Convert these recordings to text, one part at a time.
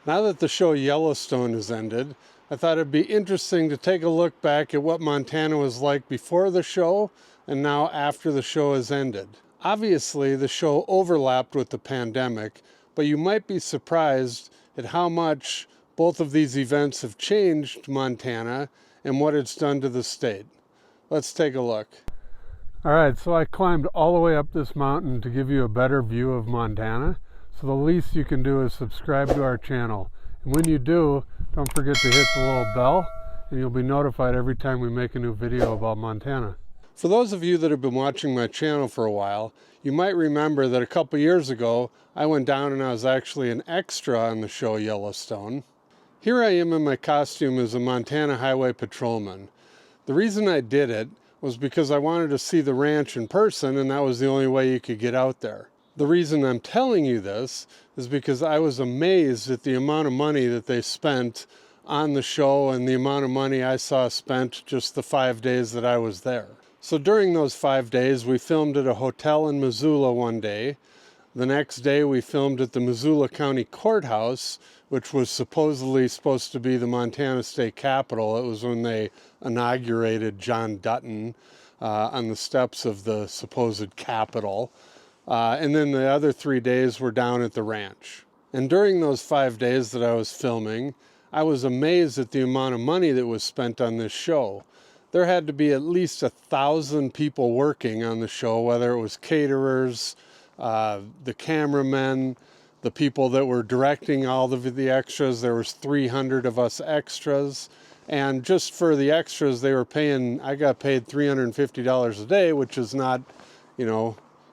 Now that the show Yellowstone has ended, I thought it'd be interesting to take a look back at what Montana was like before the show and now after the show has ended. Obviously, the show overlapped with the pandemic, but you might be surprised at how much both of these events have changed Montana and what it's done to the state. Let's take a look. All right, so I climbed all the way up this mountain to give you a better view of Montana. So the least you can do is subscribe to our channel. And when you do, don't forget to hit the little bell and you'll be notified every time we make a new video about Montana. For those of you that have been watching my channel for a while, you might remember that a couple years ago, I went down and I was actually an extra on the show Yellowstone. Here I am in my costume as a Montana highway patrolman. The reason I did it was because I wanted to see the ranch in person, and that was the only way you could get out there. The reason I'm telling you this is because I was amazed at the amount of money that they spent on the show and the amount of money I saw spent just the 5 days that I was there. So during those 5 days, we filmed at a hotel in Missoula one day. The next day, we filmed at the Missoula County Courthouse, which was supposedly supposed to be the Montana State Capitol. It was when they inaugurated John Dutton on the steps of the supposed Capitol. And then the other 3 days were down at the ranch. And during those 5 days that I was filming, I was amazed at the amount of money that was spent on this show. There had to be at least 1,000 people working on the show, whether it was caterers, the cameramen, the people that were directing all of the extras. There was 300 of us extras. And just for the extras, they were paying, I got paid $350 a day, which is not,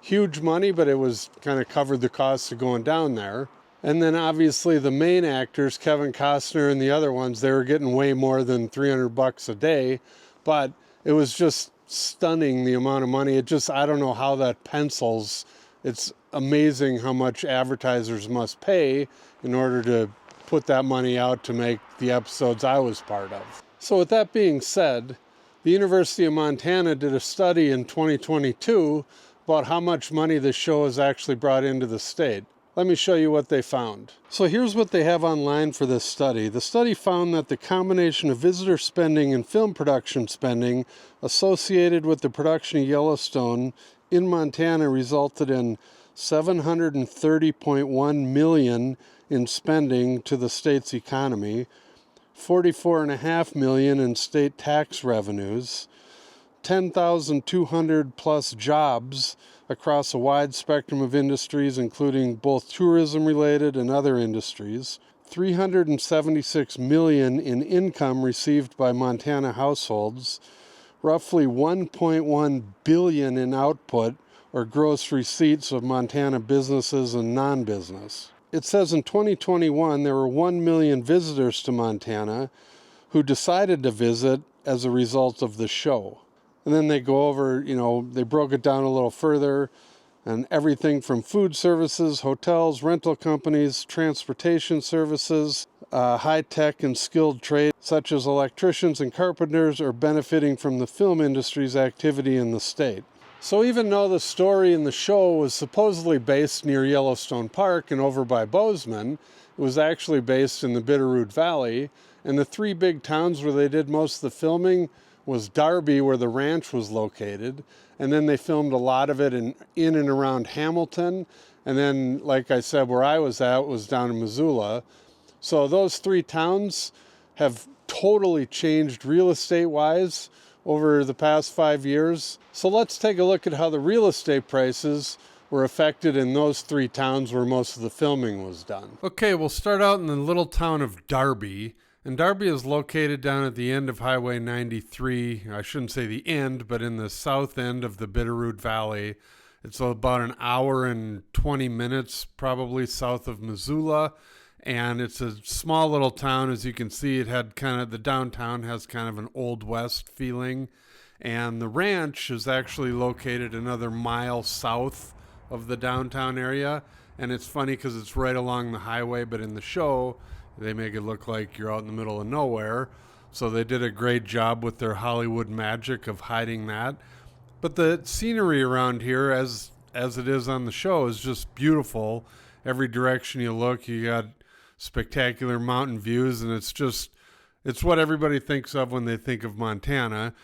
huge money, but it was kind of covered the cost of going down there. And then obviously the main actors, Kevin Costner and the other ones, they were getting way more than $300 a day, but it was just stunning the amount of money. I don't know how that pencils. It's amazing how much advertisers must pay in order to put that money out to make the episodes I was part of. So with that being said, the University of Montana did a study in 2022 about how much money this show has actually brought into the state. Let me show you what they found. So here's what they have online for this study. The study found that the combination of visitor spending and film production spending associated with the production of Yellowstone in Montana resulted in $730.1 million in spending to the state's economy, $44.5 million in state tax revenues, 10,200 plus jobs across a wide spectrum of industries, including both tourism-related and other industries, $376 million in income received by Montana households, roughly $1.1 billion in output or gross receipts of Montana businesses and non-business. It says in 2021 there were 1 million visitors to Montana who decided to visit as a result of the show. And then they go over, they broke it down a little further, and everything from food services, hotels, rental companies, transportation services, high-tech and skilled trade, such as electricians and carpenters, are benefiting from the film industry's activity in the state. So even though the story in the show was supposedly based near Yellowstone Park and over by Bozeman, it was actually based in the Bitterroot Valley, and the three big towns where they did most of the filming was Darby, where the ranch was located, and then they filmed a lot of it in and around Hamilton, and then, like I said, where I was at was down in Missoula. So those three towns have totally changed real estate-wise over the past 5 years. So let's take a look at how the real estate prices were affected in those three towns where most of the filming was done. Okay, we'll start out in the little town of Darby. And Darby is located down at the end of Highway 93. I shouldn't say the end, but in the south end of the Bitterroot Valley. It's about an hour and 20 minutes probably south of Missoula. And it's a small little town. As you can see, it had the downtown has kind of an Old West feeling. And the ranch is actually located another mile south of the downtown area. And it's funny because it's right along the highway, but in the show, they make it look like you're out in the middle of nowhere. So they did a great job with their Hollywood magic of hiding that. But the scenery around here, as it is on the show, is just beautiful. Every direction you look, you got spectacular mountain views, and it's what everybody thinks of when they think of Montana.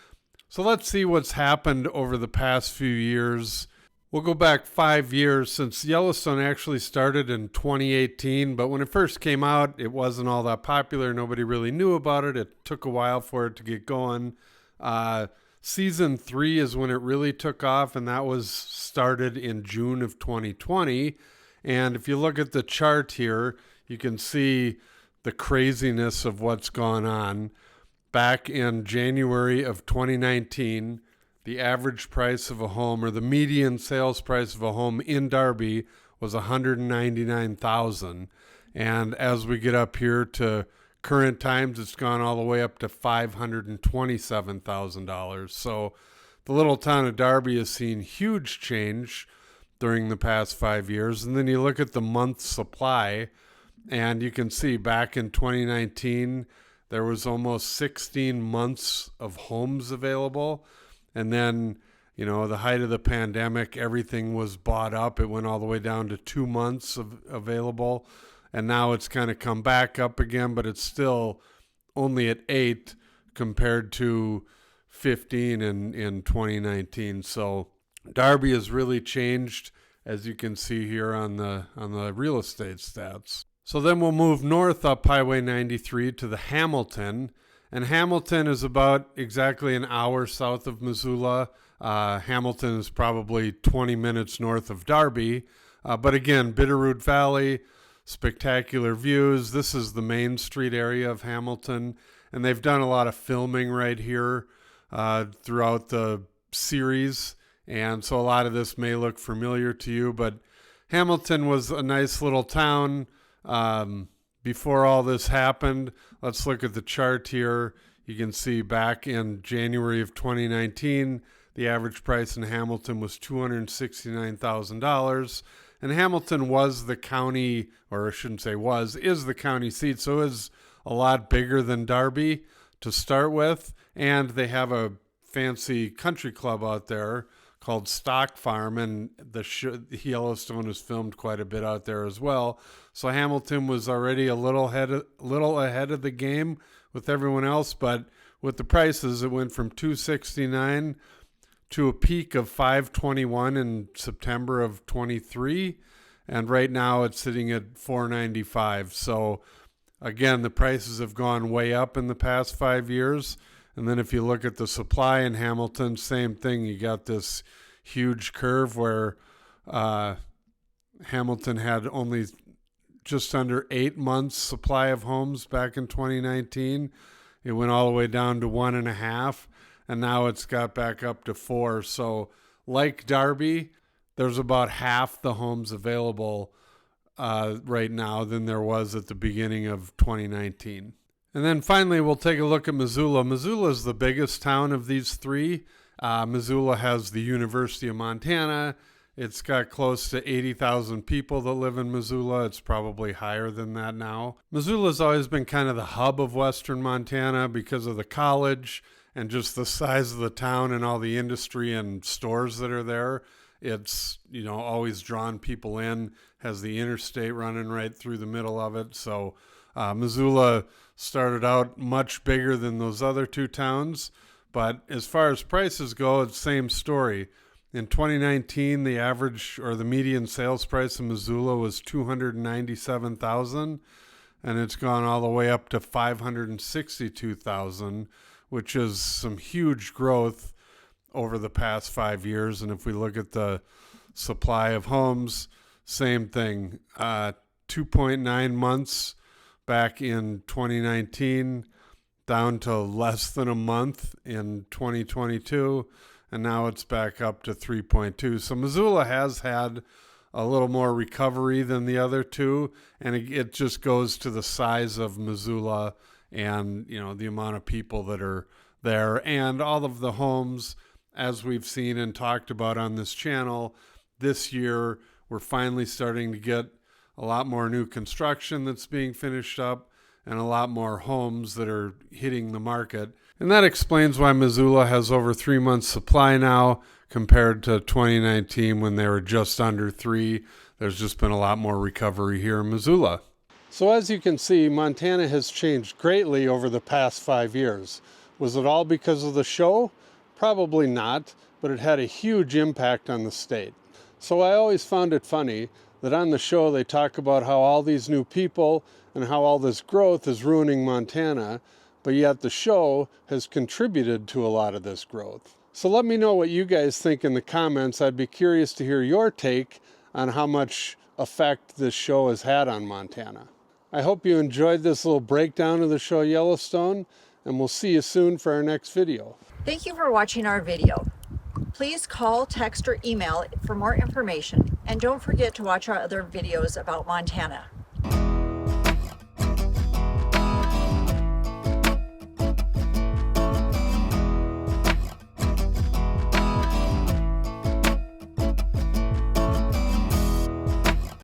So let's see what's happened over the past few years. We'll go back 5 years, since Yellowstone actually started in 2018, but when it first came out, it wasn't all that popular. Nobody really knew about it. It took a while for it to get going. Season 3 is when it really took off, and that was started in June of 2020. And if you look at the chart here, you can see the craziness of what's gone on. Back in January of 2019, the average price of a home, or the median sales price of a home in Darby, was $199,000. And as we get up here to current times, it's gone all the way up to $527,000. So the little town of Darby has seen huge change during the past 5 years. And then you look at the month supply, and you can see back in 2019, there was almost 16 months of homes available. And then, the height of the pandemic, everything was bought up. It went all the way down to 2 months of available. And now it's kind of come back up again, but it's still only at 8 compared to 15 in 2019. So Darby has really changed, as you can see here on the real estate stats. So then we'll move north up Highway 93 to the Hamilton. And Hamilton is about exactly an hour south of Missoula. Hamilton is probably 20 minutes north of Darby. But again, Bitterroot Valley, spectacular views. This is the Main Street area of Hamilton. And they've done a lot of filming right here throughout the series. And so a lot of this may look familiar to you. But Hamilton was a nice little town before all this happened. Let's look at the chart here. You can see back in January of 2019, the average price in Hamilton was $269,000. And Hamilton was the county, or I shouldn't say was, is the county seat. So it is a lot bigger than Darby to start with. And they have a fancy country club out there called Stock Farm, and the Yellowstone is filmed quite a bit out there as well. So Hamilton was already a little ahead of the game with everyone else, but with the prices, it went from $269 to a peak of $521 in September of 23, and right now it's sitting at $495. So again, the prices have gone way up in the past 5 years. And then if you look at the supply in Hamilton, same thing. You got this huge curve where Hamilton had only just under 8 months supply of homes back in 2019. It went all the way down to 1.5, and now it's got back up to 4. So like Darby, there's about half the homes available right now than there was at the beginning of 2019. And then finally, we'll take a look at Missoula. Missoula is the biggest town of these three. Missoula has the University of Montana. It's got close to 80,000 people that live in Missoula. It's probably higher than that now. Missoula's always been kind of the hub of western Montana because of the college and just the size of the town and all the industry and stores that are there. It's, always drawn people in, has the interstate running right through the middle of it. So Missoula started out much bigger than those other two towns, but as far as prices go, it's the same story. In 2019, the average or the median sales price in Missoula was $297,000, and it's gone all the way up to $562,000, which is some huge growth over the past 5 years. And if we look at the supply of homes, same thing, 2.9 months back in 2019, down to less than a month in 2022, and now it's back up to 3.2. So Missoula has had a little more recovery than the other two, and it just goes to the size of Missoula and the amount of people that are there, and all of the homes, as we've seen and talked about on this channel. This year we're finally starting to get a lot more new construction that's being finished up and a lot more homes that are hitting the market. And that explains why Missoula has over 3 months supply now compared to 2019 when they were just under 3. There's just been a lot more recovery here in Missoula. So as you can see, Montana has changed greatly over the past 5 years. Was it all because of the show? Probably not, but it had a huge impact on the state. So I always found it funny that on the show they talk about how all these new people and how all this growth is ruining Montana, but yet the show has contributed to a lot of this growth. So let me know what you guys think in the comments. I'd be curious to hear your take on how much effect this show has had on Montana. I hope you enjoyed this little breakdown of the show Yellowstone, and we'll see you soon for our next video. Thank you for watching our video. Please call, text, or email for more information, and don't forget to watch our other videos about Montana.